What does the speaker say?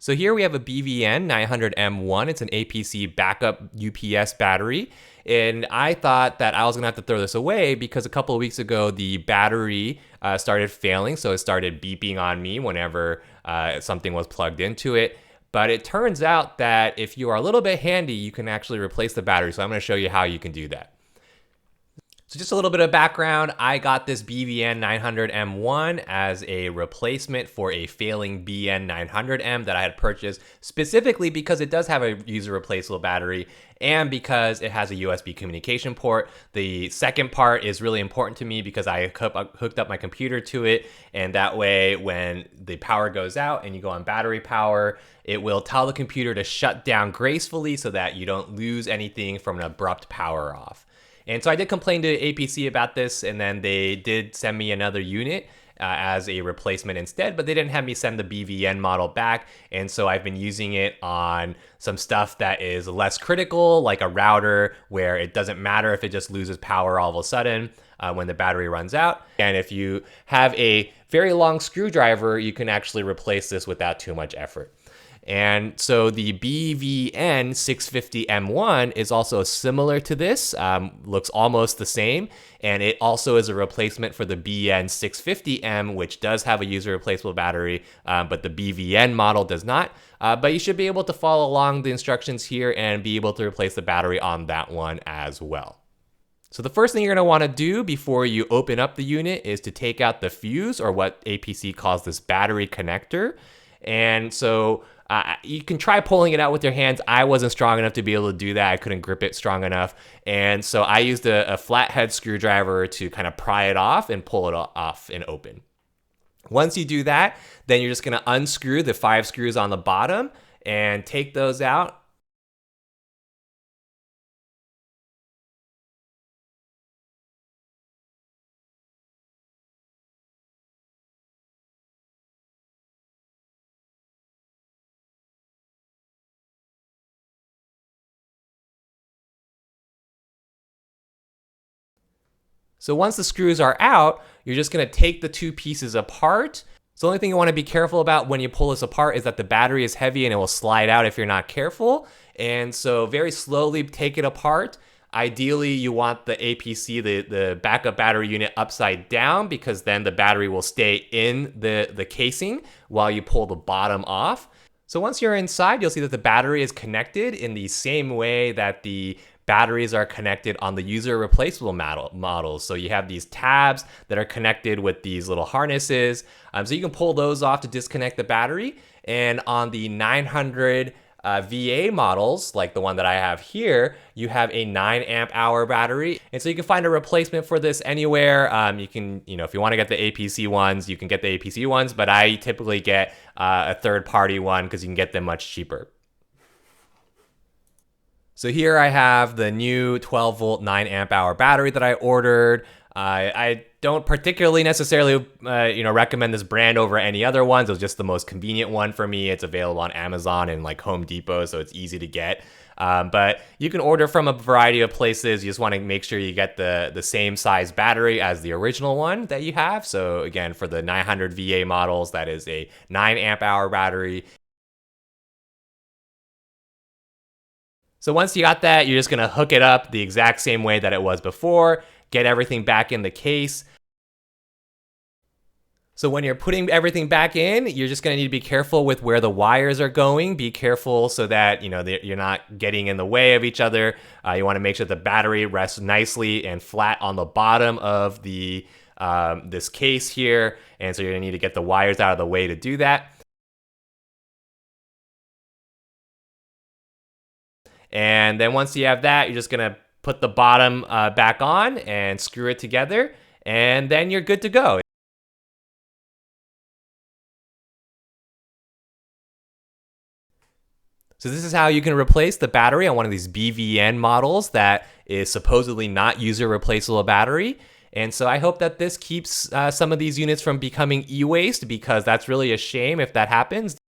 So here we have a BVN900M1. It's an APC backup UPS battery. And I thought that I was gonna have to throw this away because a couple of weeks ago, the battery started failing. So it started beeping on me whenever something was plugged into it. But it turns out that if you are a little bit handy, you can actually replace the battery. So I'm gonna show you how you can do that. So just a little bit of background, I got this BVN900M1 as a replacement for a failing BN900M that I had purchased specifically because it does have a user replaceable battery and because it has a USB communication port. The second part is really important to me because I hooked up my computer to it, and that way when the power goes out and you go on battery power, it will tell the computer to shut down gracefully so that you don't lose anything from an abrupt power off. And so I did complain to APC about this, and then they did send me another unit as a replacement instead, but they didn't have me send the BVN model back. And so I've been using it on some stuff that is less critical, like a router where it doesn't matter if it just loses power all of a sudden when the battery runs out. And if you have a very long screwdriver, you can actually replace this without too much effort. And so the BVN650M1 is also similar to this, looks almost the same, and it also is a replacement for the BN650M, which does have a user replaceable battery, but the BVN model does not. But you should be able to follow along the instructions here and be able to replace the battery on that one as well. So the first thing you're going to want to do before you open up the unit is to take out the fuse, or what APC calls this battery connector. And so you can try pulling it out with your hands. I wasn't strong enough to be able to do that. I couldn't grip it strong enough. And so I used a flathead screwdriver to kind of pry it off and pull it off and open. Once you do that, then you're just going to unscrew the 5 screws on the bottom and take those out. So once the screws are out, you're just going to take the 2 pieces apart. So the only thing you want to be careful about when you pull this apart is that the battery is heavy and it will slide out if you're not careful. And so very slowly take it apart. Ideally, you want the APC, the backup battery unit, upside down, because then the battery will stay in the casing while you pull the bottom off. So once you're inside, you'll see that the battery is connected in the same way that the batteries are connected on the user replaceable models. So you have these tabs that are connected with these little harnesses. So you can pull those off to disconnect the battery. And on the 900 VA models, like the one that I have here, you have a 9 amp hour battery. And so you can find a replacement for this anywhere. You can, if you want to get the APC ones, you can get the APC ones, but I typically get a third party one because you can get them much cheaper. So here I have the new 12 volt 9 amp hour battery that I ordered. I don't particularly necessarily recommend this brand over any other ones. It was just the most convenient one for me. It's available on Amazon and like Home Depot, so it's easy to get. But you can order from a variety of places. You just want to make sure you get the same size battery as the original one that you have. So again, for the 900 VA models, that is a 9 amp hour battery. So once you got that, you're just gonna hook it up the exact same way that it was before, get everything back in the case. So when you're putting everything back in, you're just gonna need to be careful with where the wires are going. Be careful so that you're not getting in the way of each other. You wanna make sure the battery rests nicely and flat on the bottom of the this case here. And so you're gonna need to get the wires out of the way to do that. And then once you have that, you're just gonna put the bottom back on and screw it together, and then you're good to go. So this is how you can replace the battery on one of these BVN models that is supposedly not user replaceable battery. And so I hope that this keeps some of these units from becoming e-waste, because that's really a shame if that happens.